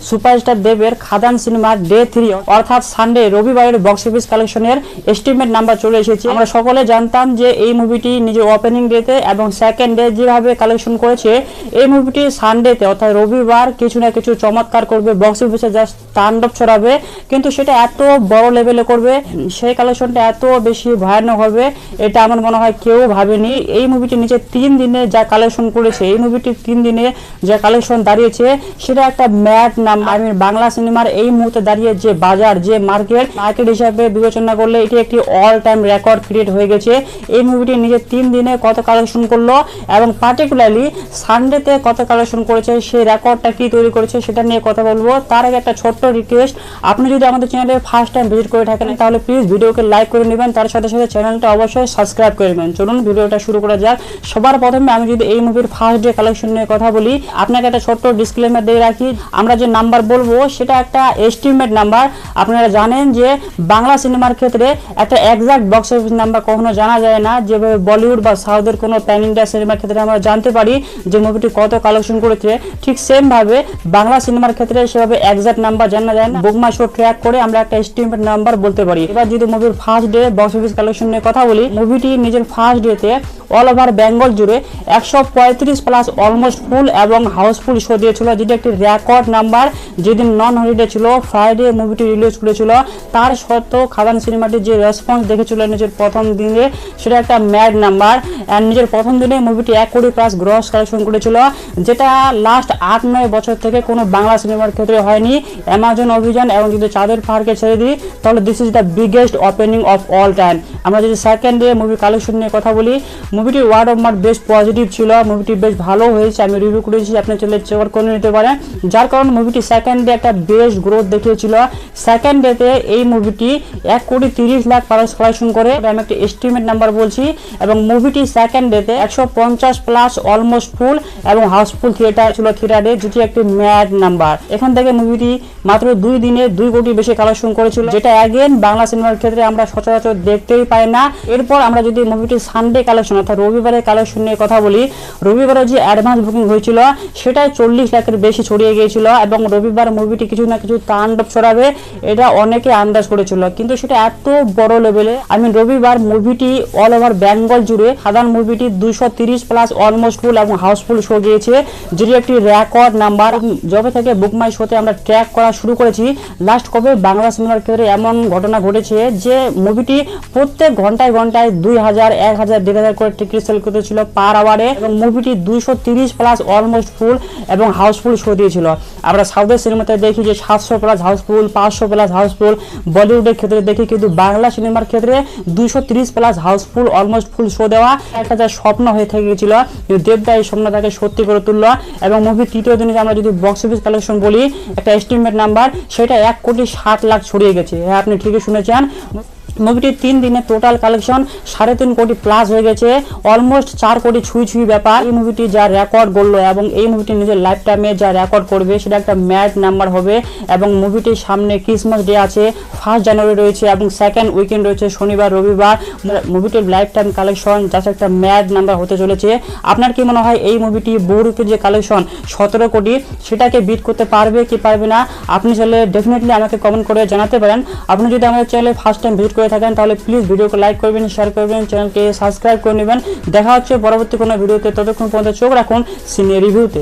Superstar দেবের খাদান সিনেমার day 3 অর্থাৎ সানডে রবিবারের বক্স অফিস কালেকশনের এস্টিমেট নাম্বার চলে এসেছে। আমরা সকলে জানতাম যে এই মুভিটি নিজের ওপেনিং ডেতে এবং সেকেন্ড ডে যেভাবে কালেকশন করেছে, এই মুভিটি সানডেতে অর্থাৎ রবিবার কিছু না কিছু চমৎকার করবে, বক্স অফিসে জাস্ট তাণ্ডব ছড়াবে। কিন্তু সেটা এত বড় লেভেলে করবে, সেই কালেকশনটা এত বেশি ভয়ানক হবে, এটা আমার মনে হয় কেউ ভাবেনি। এই মুভিটি নিচে 3 দিনে যা কালেকশন করেছে, এই মুভিটি 3 দিনে যা কালেকশন দাঁড়িয়েছে সেটা একটা ম্যাড নাম। আমি বাংলা সিনেমার এই মুহূর্তে দাঁড়িয়ে যে বাজার, যে মার্কেট হিসাবে বিবেচনা করলে এটি একটি অল টাইম রেকর্ড ক্রিয়েট হয়ে গেছে। এই মুভিটি নিজে 3 দিনে কত কালেকশন করলো এবং পার্টিকুলারলি সানডেতে কত কালেকশন করেছে, সেই রেকর্ডটা কি তৈরি করেছে সেটা নিয়ে কথা বলবো। তার আগে একটা ছোট্ট রিকোয়েস্ট, আপনি যদি আমাদের চ্যানেলে ফার্স্ট টাইম ভিজিট করে থাকেন তাহলে প্লিজ ভিডিওকে লাইক করে নেবেন, তার সাথে সাথে চ্যানেলটা অবশ্যই সাবস্ক্রাইব করে নেবেন। চলুন ভিডিওটা শুরু করা যাক। সবার প্রথমে আমি যদি এই মুভির ফার্স্ট ডে কালেকশন নিয়ে কথা বলি, আপনাকে একটা ছোট্ট ডিসক্লেমার দিয়ে রাখি, আমরা যে নাম্বার বলবো সেটা একটা এস্টিমেট নাম্বার। আপনারা জানেন যে বাংলা সিনেমার ক্ষেত্রে একটা এক্সাক্ট বক্স অফিস নাম্বার কখনো জানা যায় না। যেভাবে বলিউড বা সাউথের কোনো প্যান ইন্ডিয়া সিনেমার ক্ষেত্রে আমরা জানতে পারি যে মুভিটি কত কালেকশন করেছে, ঠিক সেম ভাবে বাংলা সিনেমার ক্ষেত্রে সেভাবে এক্সাক্ট নাম্বার জানা যায় না। বুকমাই শো ট্র্যাক করে আমরা একটা এস্টিমেট নাম্বার বলতে পারি। এবার যদি মুভির first day box office collection নিয়ে কথা বলি, মুভিটি নিজের ফার্স্ট ডেতে অল ওভার বেঙ্গল জুড়ে 135 প্লাস অলমোস্ট ফুল এবং হাউসফুল শো দিয়েছিল, যেটা একটি রেকর্ড নাম্বার। যেদিন নন হলিডে ছিল, ফ্রাইডে মুভিটি রিলিজ করেছিল, তার সত্ত্বেও খাদান সিনেমাটির যে রেসপন্স দেখেছিল নিজের প্রথম দিনে, সেটা একটা ম্যাড নাম্বার। অ্যান্ড নিজের প্রথম দিনে মুভিটি 1 কোটি প্লাস গ্রস কালেকশন করেছিল, যেটা লাস্ট 8-9 বছর থেকে কোনো বাংলা সিনেমার ক্ষেত্রে হয়নি। অ্যামাজন অভিযান এবং যদি চাঁদের পাহাড়কে ছেড়ে দিই তাহলে this is the biggest opening of all time. আমরা যদি সেকেন্ড ডে মুভি কালেকশন নিয়ে কথা বলি, মুভিটির ওয়ার্ড অফ মাউথ বেশ পজিটিভ ছিল, মুভিটি বেশ ভালো হয়েছে, আমি রিভিউ করেছি, আপনি চলে চেক করে নিতে পারেন। যার কারণে মুভিটি সেকেন্ড ডে একটা বেশ গ্রোথ দেখিয়েছিল। সেকেন্ড ডেতে এই মুভিটি 1 কোটি 30 লাখ কালেকশন করে, আমি একটা এস্টিমেট নাম্বার বলছি, এবং মুভিটি সেকেন্ড ডেতে 150 প্লাস অলমোস্ট ফুল এবং হাউসফুল থিয়েটার ছিল থিয়েটারে, যেটি একটি ম্যাড নাম্বার। এখান থেকে মুভিটি মাত্র 2 দিনে 2 কোটি বেশি কালেকশন করেছিল, যেটা অ্যাগেন বাংলা সিনেমার ক্ষেত্রে আমরা সচরাচর দেখতেই পাই না। এরপর আমরা যদি মুভিটি সানডে কালেকশন অর্থাৎ রবিবারের কালেকশন নিয়ে কথা বলি, রবিবারে যে অ্যাডভান্স বুকিং হয়েছিল সেটাই 40 লাখের বেশি ছড়িয়ে গিয়েছিল এবং রবিবার মুভিটি কিছু না কিছু তাণ্ডব ছড়াবে এটা অনেকে আন্দাজ করেছিল, কিন্তু সেটা এত বড় লেভেলে। রবিবার মুভিটি অল ওভার বেঙ্গল জুড়ে খাদান মুভিটি 230 প্লাস অলমোস্ট ফুল এবং হাউসফুল শো গিয়েছে, যেটি একটি রেকর্ড নাম্বার। যবে থেকে বুকমাই শোতে আমরা ট্র্যাক করা শুরু করেছি, লাস্ট কবে বাংলা সিনেমার ক্ষেত্রে এমন ঘটনা ঘটেছে যে মুভিটি প্রত্যেক ঘন্টায় 2000, 1000, 1500 করে টিকিট সেল করতেছিল পার আওয়ারে, এবং মুভিটি 230 প্লাস অলমোস্ট ফুল এবং হাউসফুল শো দিয়েছিল। আমরা সাউথের সিনেমাতে দেখি যে 700 প্লাস হাউসফুল, 500 প্লাস হাউসফুল, বলিউডের ক্ষেত্রে দেখি, কিন্তু বাংলা সিনেমার ক্ষেত্রে 230 plus housefull almost full show দেওয়া একটা যা স্বপ্ন হয়ে থেকে গেছিল, দেবদা এই স্বপ্নটাকে সত্যি করে তুললো। এবং মুভির তৃতীয় দিনে আমরা যদি বক্স অফিস কালেকশন বলি, একটা এস্টিমেট নাম্বার, সেটা 1 কোটি 60 লাখ ছড়িয়ে গেছে। হ্যাঁ, আপনি ঠিকই শুনেছেন। মুভিটির 3 দিনে টোটাল কালেকশন 3.5 কোটি প্লাস হয়ে গেছে, অলমোস্ট 4 কোটি ছুঁই ব্যাপার। এই মুভিটি যা রেকর্ড করলো এবং এই মুভিটি নিজের লাইফ টাইমে যা রেকর্ড করবে সেটা একটা ম্যাড নাম্বার হবে। এবং মুভিটির সামনে ক্রিসমাস ডে আছে, 1 জানুয়ারি রয়েছে এবং সেকেন্ড উইকেন্ড রয়েছে শনিবার রবিবার। মুভিটির লাইফ টাইম কালেকশন জাস্ট একটা ম্যাড নাম্বার হতে চলেছে। আপনার কি মনে হয় এই মুভিটি বহুরূপের যে কালেকশন 17 কোটি সেটাকে বিট করতে পারবে কি পারবে না? আপনি চাইলে ডেফিনেটলি আমাকে কমেন্ট করে জানাতে পারেন। আপনি যদি আমাদের চ্যানেলে ফার্স্ট টাইম ভিজিট করে থাকেন তাহলে প্লিজ ভিডিওকে লাইক করবেন, শেয়ার করবেন, চ্যানেলকে সাবস্ক্রাইব করে নেবেন। দেখা হচ্ছে পরবর্তী কোনো ভিডিওতে, ততক্ষণ পর্যন্ত চোখ রাখুন সিনে রিভিউতে।